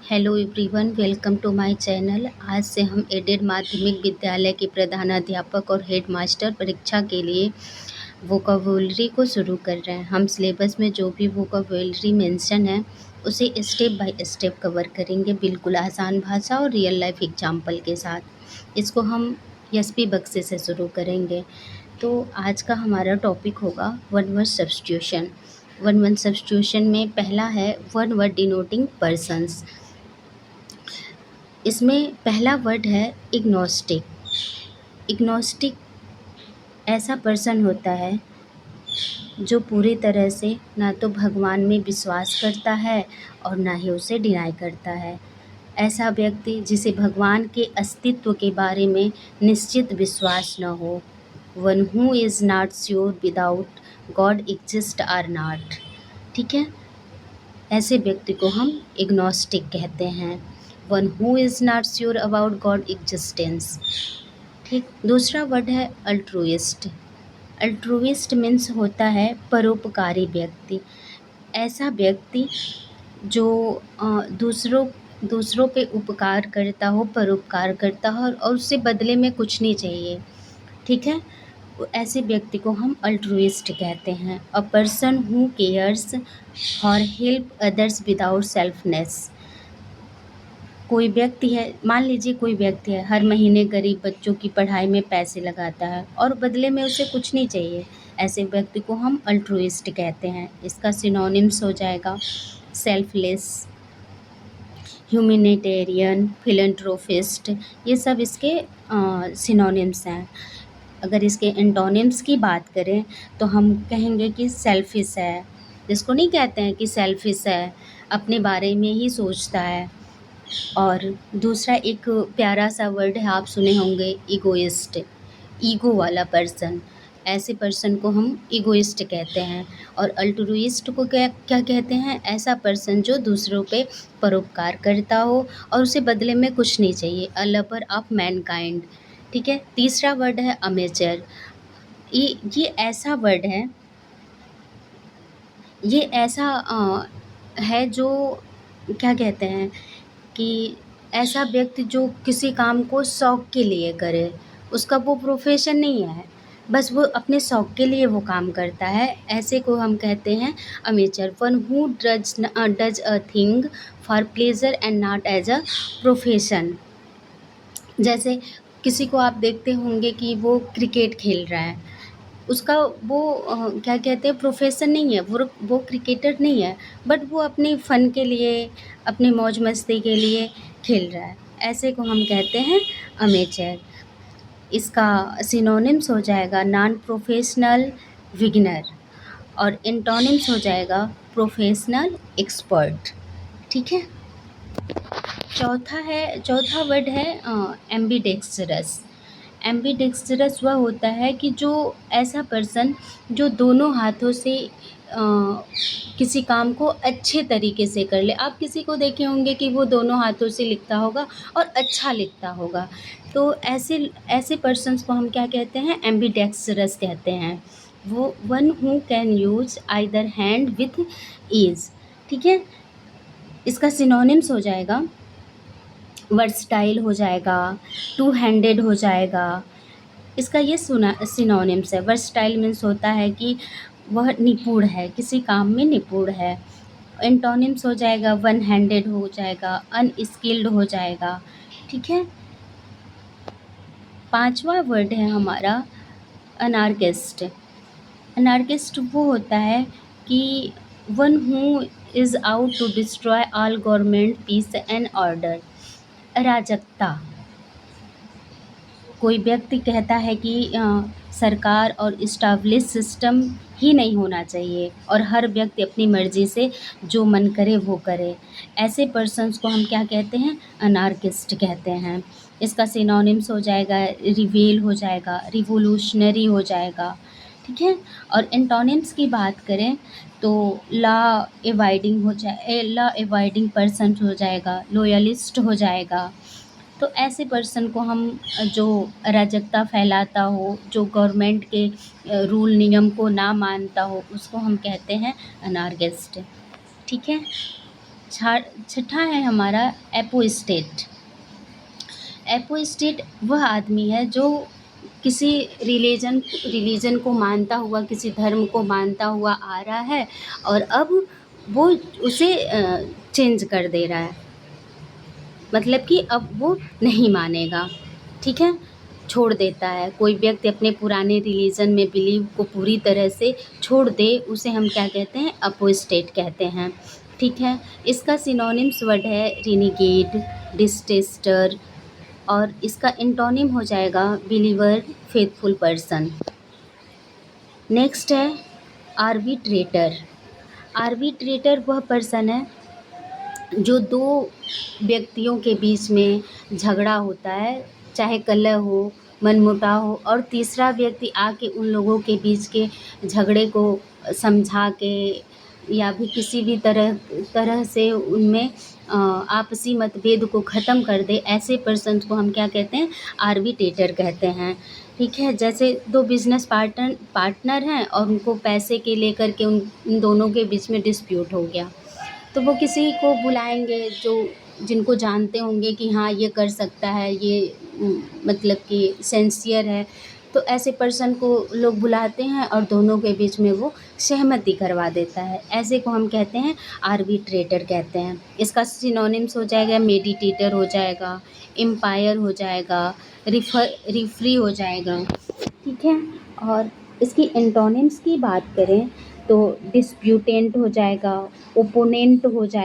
Hello everyone, welcome to my channel. आज से हम एडेड माध्यमिक विद्यालय के प्रधानाध्यापक और हेड मास्टर परीक्षा के लिए वोकाबुलरी को शुरू कर रहे हैं। हम सिलेबस में जो भी वोकाबुलरी मेंशन है उसे स्टेप बाय स्टेप कवर करेंगे, बिल्कुल आसान भाषा और रियल लाइफ एग्जाम्पल के साथ। इसको हम एसपी बक्से से शुरू करेंगे। तो आज का हमारा टॉपिक होगा one word substitution. One word substitution में पहला है वन वर्ड डिनोटिंग पर्सन्स। इसमें पहला वर्ड है इग्नोस्टिक। इग्नोस्टिक ऐसा पर्सन होता है जो पूरी तरह से ना तो भगवान में विश्वास करता है और ना ही उसे डिनाई करता है। ऐसा व्यक्ति जिसे भगवान के अस्तित्व के बारे में निश्चित विश्वास न हो। One who is not sure without God exist or not. ठीक है, ऐसे व्यक्ति को हम इग्नोस्टिक कहते हैं। One who is not sure about God existence. ठीक, दूसरा वर्ड है अल्ट्रुइस्ट। अल्ट्रुइस्ट मीन्स होता है परोपकारी व्यक्ति। ऐसा व्यक्ति जो दूसरों पे उपकार करता हो, परोपकार करता हो और उससे बदले में कुछ नहीं चाहिए। ठीक है, ऐसे व्यक्ति को हम अल्ट्रुइस्ट कहते हैं। A person who cares for help others without selfness. कोई व्यक्ति है, मान लीजिए कोई व्यक्ति है, हर महीने गरीब बच्चों की पढ़ाई में पैसे लगाता है और बदले में उसे कुछ नहीं चाहिए। ऐसे व्यक्ति को हम अल्ट्रुइस्ट कहते हैं। इसका सिनोनिम्स हो जाएगा सेल्फलेस, ह्यूमैनिटेरियन, फिलैंथ्रोपिस्ट। ये सब इसके सिनोनिम्स हैं। अगर इसके एंटोनिम्स की बात करें तो हम कहेंगे कि सेल्फिश है। जिसको नहीं कहते हैं कि सेल्फिश है, अपने बारे में ही सोचता है। और दूसरा एक प्यारा सा वर्ड है, आप सुने होंगे, इगोइस्ट। ईगो वाला पर्सन, ऐसे पर्सन को हम इगोइस्ट कहते हैं। और अल्ट्रुइस्ट को क्या क्या कहते हैं? ऐसा पर्सन जो दूसरों पे परोपकार करता हो और उसे बदले में कुछ नहीं चाहिए। A lover of Mankind. ठीक है, तीसरा वर्ड है अमेचर। ये ऐसा वर्ड है, ये ऐसा है जो क्या कहते हैं कि ऐसा व्यक्ति जो किसी काम को शौक के लिए करे, उसका वो प्रोफेशन नहीं है, बस वो अपने शौक के लिए वो काम करता है। ऐसे को हम कहते हैं amateur. One who does a thing for pleasure and not as a profession. जैसे किसी को आप देखते होंगे कि वो क्रिकेट खेल रहा है, उसका वो क्या कहते हैं, प्रोफेशन नहीं है, वो क्रिकेटर नहीं है, बट वो अपने फ़न के लिए, अपनी मौज मस्ती के लिए खेल रहा है। ऐसे को हम कहते हैं अमेचर। इसका सिनोनिम्स हो जाएगा नॉन प्रोफेशनल, बिगिनर। और एंटोनिम्स हो जाएगा प्रोफेशनल, एक्सपर्ट। ठीक है, चौथा वर्ड है एम्बीडेक्सरस। एम्बीडेक्सरस वह होता है कि जो ऐसा पर्सन जो दोनों हाथों से किसी काम को अच्छे तरीके से कर ले। आप किसी को देखे होंगे कि वो दोनों हाथों से लिखता होगा और अच्छा लिखता होगा, तो ऐसे ऐसे पर्सन्स को हम क्या कहते हैं? एम्बीडेक्सरस कहते हैं। वो one who can use either hand with ease. ठीक है, इसका सिनोनिम्स हो जाएगा वर्सटाइल हो जाएगा, टू हैंडेड हो जाएगा। इसका ये सिनोनिम्स है। वर्सटाइल मीन्स होता है कि वह निपुण है, किसी काम में निपुण है। एंटोनिम्स हो जाएगा वन हैंडेड हो जाएगा, अनस्किल्ड हो जाएगा। ठीक है, पांचवा वर्ड है हमारा अनार्किस्ट। अनार्किस्ट वो होता है कि one who is out to destroy all government peace and order. अराजकता, कोई व्यक्ति कहता है कि सरकार और इस्टाब्लिश सिस्टम ही नहीं होना चाहिए और हर व्यक्ति अपनी मर्ज़ी से जो मन करे वो करे। ऐसे पर्सन्स को हम क्या कहते हैं? अनार्किस्ट कहते हैं। इसका सिनोनिम्स हो जाएगा रिबेल हो जाएगा, रिवोल्यूशनरी हो जाएगा। ठीक है, और एंटोनिम्स की बात करें तो लॉ एवाइडिंग पर्सन हो जाएगा, लॉयलिस्ट हो जाएगा। तो ऐसे पर्सन को हम जो अराजकता फैलाता हो, जो गवर्नमेंट के रूल नियम को ना मानता हो, उसको हम कहते हैं अनार्किस्ट। ठीक है, छठा है हमारा एपोस्टेट। एपोस्टेट वह आदमी है जो किसी रिलीजन को मानता हुआ, किसी धर्म को मानता हुआ आ रहा है और अब वो उसे चेंज कर दे रहा है, मतलब कि अब वो नहीं मानेगा, ठीक है, छोड़ देता है। कोई व्यक्ति अपने पुराने रिलीजन में बिलीव को पूरी तरह से छोड़ दे, उसे हम क्या कहते हैं, अपोस्टेट कहते हैं, ठीक है। इसका सिनोनिम्स वर्ड है रिनिगेड, डिस्टेस्टर, और इसका एंटोनिम हो जाएगा बिलीवर, फेथफुल पर्सन। नेक्स्ट है आर्बिट्रेटर। आर्बिट्रेटर वह पर्सन है जो दो व्यक्तियों के बीच में झगड़ा होता है, चाहे कलह हो, मनमुटाव हो, और तीसरा व्यक्ति आके उन लोगों के बीच के झगड़े को समझा के या भी किसी भी तरह से उनमें आपसी मतभेद को ख़त्म कर दे, ऐसे पर्सन को हम क्या कहते हैं, आर्बिट्रेटर कहते हैं, ठीक है। जैसे दो बिजनेस पार्टनर हैं और उनको पैसे के लेकर के उन दोनों के बीच में डिस्प्यूट हो गया, तो वो किसी को बुलाएंगे जो जिनको जानते होंगे कि हाँ ये कर सकता है, ये मतलब कि सिंसियर है, तो ऐसे पर्सन को लोग बुलाते हैं और दोनों के बीच में वो सहमति करवा देता है, ऐसे को हम कहते हैं आर्बिट्रेटर कहते हैं। इसका सिनोनिम्स हो जाएगा मेडिटेटर हो जाएगा, एम्पायर हो जाएगा, रिफरी हो जाएगा, ठीक है। और इसकी एंटोनिम्स की बात करें तो डिस्प्यूटेंट हो जाएगा, ओपोनेंट हो जाएगा,